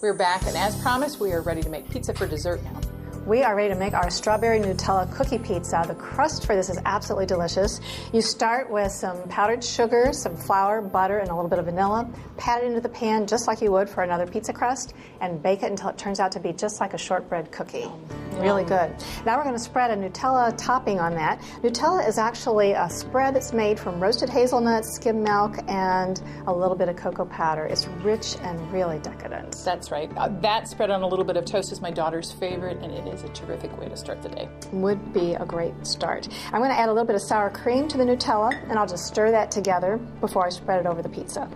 We're back, and as promised, we are ready to make pizza for dessert now. We are ready to make our strawberry Nutella cookie pizza. The crust for this is absolutely delicious. You start with some powdered sugar, some flour, butter, and a little bit of vanilla. Pat it into the pan just like you would for another pizza crust, and bake it until it turns out to be just like a shortbread cookie. Really good. Now we're going to spread a Nutella topping on that. Nutella is actually a spread that's made from roasted hazelnuts, skim milk, and a little bit of cocoa powder. It's rich and really decadent. That's right. That spread on a little bit of toast is my daughter's favorite, and it is a terrific way to start the day. Would be a great start. I'm going to add a little bit of sour cream to the Nutella, and I'll just stir that together before I spread it over the pizza.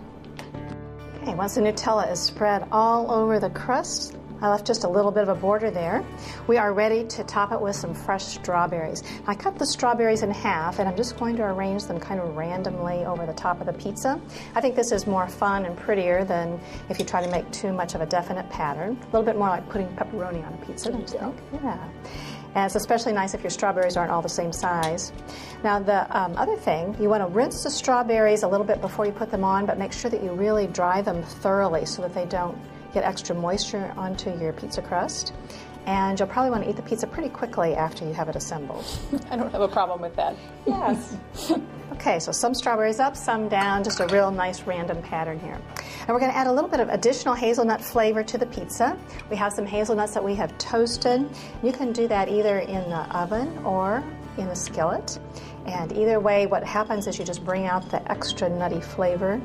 Okay, once the Nutella is spread all over the crust, I left just a little bit of a border there. We are ready to top it with some fresh strawberries. I cut the strawberries in half, and I'm just going to arrange them kind of randomly over the top of the pizza. I think this is more fun and prettier than if you try to make too much of a definite pattern. A little bit more like putting pepperoni on a pizza, don't you think? Yeah. And it's especially nice if your strawberries aren't all the same size. Now the other thing, you want to rinse the strawberries a little bit before you put them on, but make sure that you really dry them thoroughly so that they don't get extra moisture onto your pizza crust. And you'll probably want to eat the pizza pretty quickly after you have it assembled. I don't have a problem with that. Yes. Okay, so some strawberries up, some down, just a real nice random pattern here. And we're going to add a little bit of additional hazelnut flavor to the pizza. We have some hazelnuts that we have toasted. You can do that either in the oven or in a skillet. And either way, what happens is you just bring out the extra nutty flavor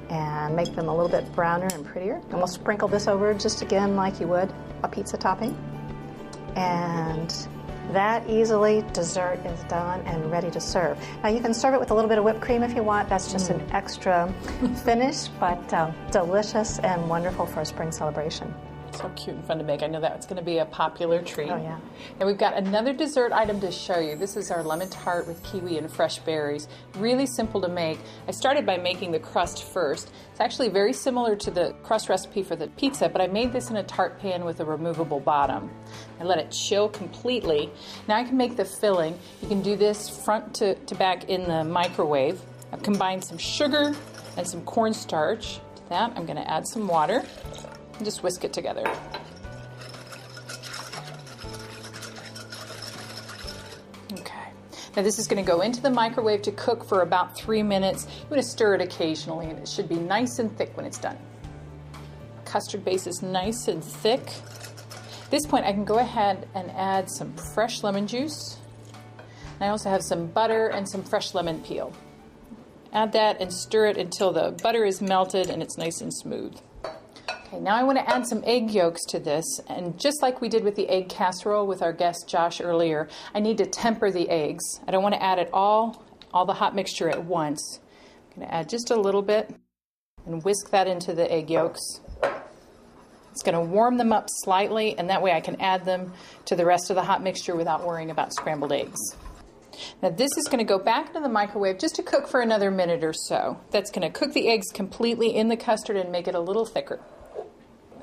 and make them a little bit browner and prettier. And we'll sprinkle this over just again like you would a pizza topping. And that easily dessert is done and ready to serve. Now you can serve it with a little bit of whipped cream if you want. That's just an extra finish, but delicious and wonderful for a spring celebration. So cute and fun to make. I know that's going to be a popular treat. Oh, yeah. And we've got another dessert item to show you. This is our lemon tart with kiwi and fresh berries. Really simple to make. I started by making the crust first. It's actually very similar to the crust recipe for the pizza, but I made this in a tart pan with a removable bottom. I let it chill completely. Now I can make the filling. You can do this front to back in the microwave. I've combined some sugar and some cornstarch. To that, I'm going to add some water. And just whisk it together. Okay. Now this is going to go into the microwave to cook for about 3 minutes. You want to stir it occasionally, and it should be nice and thick when it's done. Custard base is nice and thick. At this point, I can go ahead and add some fresh lemon juice. I also have some butter and some fresh lemon peel. Add that and stir it until the butter is melted and it's nice and smooth. Okay, now I want to add some egg yolks to this, and just like we did with the egg casserole with our guest Josh earlier, I need to temper the eggs. I don't want to add it all the hot mixture at once. I'm going to add just a little bit and whisk that into the egg yolks. It's going to warm them up slightly, and that way I can add them to the rest of the hot mixture without worrying about scrambled eggs. Now this is going to go back into the microwave just to cook for another minute or so. That's going to cook the eggs completely in the custard and make it a little thicker.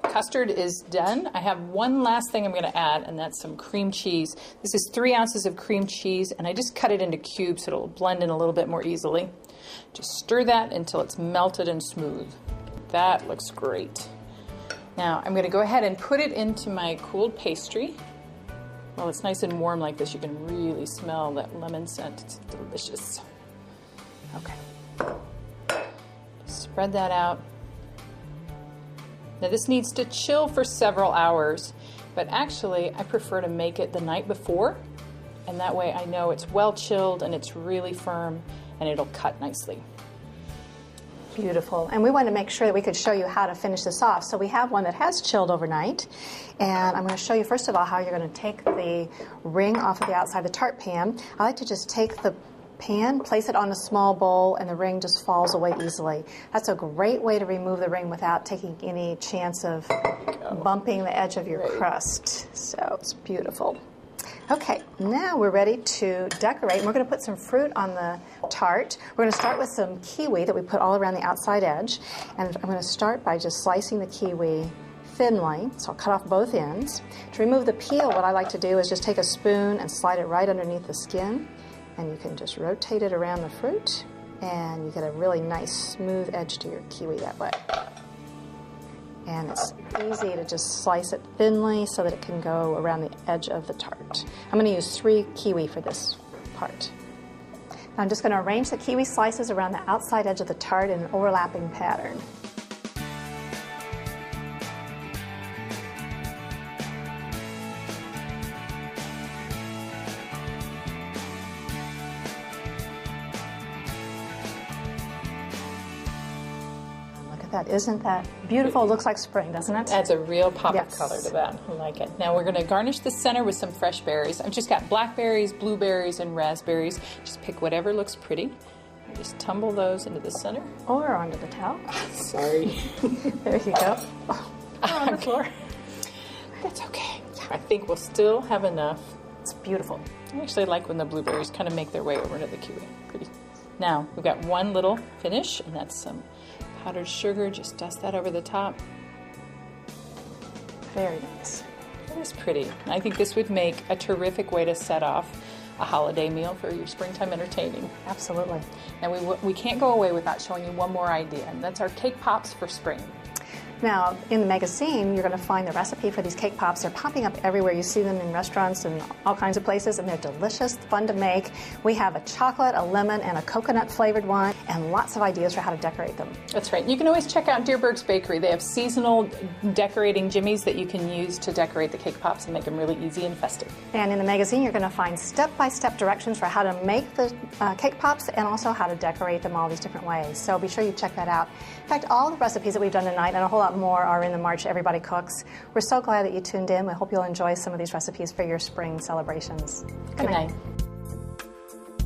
Custard is done. I have one last thing I'm going to add, and that's some cream cheese. This is 3 ounces of cream cheese, and I just cut it into cubes so it'll blend in a little bit more easily. Just stir that until it's melted and smooth. That looks great. Now I'm going to go ahead and put it into my cooled pastry. While it's nice and warm like this, you can really smell that lemon scent. It's delicious. Okay. Spread that out. Now this needs to chill for several hours, but actually I prefer to make it the night before, and that way I know it's well chilled and it's really firm and it'll cut nicely. Beautiful. And we wanted to make sure that we could show you how to finish this off. So we have one that has chilled overnight, and I'm going to show you first of all how you're going to take the ring off of the outside of the tart pan. I like to just take the pan, place it on a small bowl, and the ring just falls away easily. That's a great way to remove the ring without taking any chance of bumping the edge of your crust. So it's beautiful. Okay, now we're ready to decorate, and we're going to put some fruit on the tart. We're going to start with some kiwi that we put all around the outside edge, and I'm going to start by just slicing the kiwi thinly, so I'll cut off both ends. To remove the peel, what I like to do is just take a spoon and slide it right underneath the skin, and you can just rotate it around the fruit, and you get a really nice smooth edge to your kiwi that way. And it's easy to just slice it thinly so that it can go around the edge of the tart. I'm going to use 3 kiwi for this part. Now I'm just going to arrange the kiwi slices around the outside edge of the tart in an overlapping pattern. That isn't that beautiful? It looks like spring, doesn't it? Adds a real pop Yes. of color to that. I like it. Now we're going to garnish the center with some fresh berries. I've just got blackberries, blueberries, and raspberries. Just pick whatever looks pretty. And just tumble those into the center. Or onto the towel. Sorry. There you go. Oh, on the floor. That's okay. I think we'll still have enough. It's beautiful. I actually like when the blueberries kind of make their way over to the kiwi. Pretty. Now we've got one little finish, and that's some powdered sugar. Just dust that over the top. Very nice. That is pretty. I think this would make a terrific way to set off a holiday meal for your springtime entertaining. Absolutely. Now we can't go away without showing you one more idea, and that's our cake pops for spring. Now, in the magazine, you're going to find the recipe for these cake pops. They're popping up everywhere. You see them in restaurants and all kinds of places, and they're delicious, fun to make. We have a chocolate, a lemon, and a coconut flavored one, and lots of ideas for how to decorate them. That's right. You can always check out Dierbergs Bakery. They have seasonal decorating jimmies that you can use to decorate the cake pops and make them really easy and festive. And in the magazine, you're going to find step-by-step directions for how to make the cake pops and also how to decorate them all these different ways. So be sure you check that out. In fact, all the recipes that we've done tonight and a whole lot more are in the March Everybody Cooks. We're so glad that you tuned in. We hope you'll enjoy some of these recipes for your spring celebrations. Good night.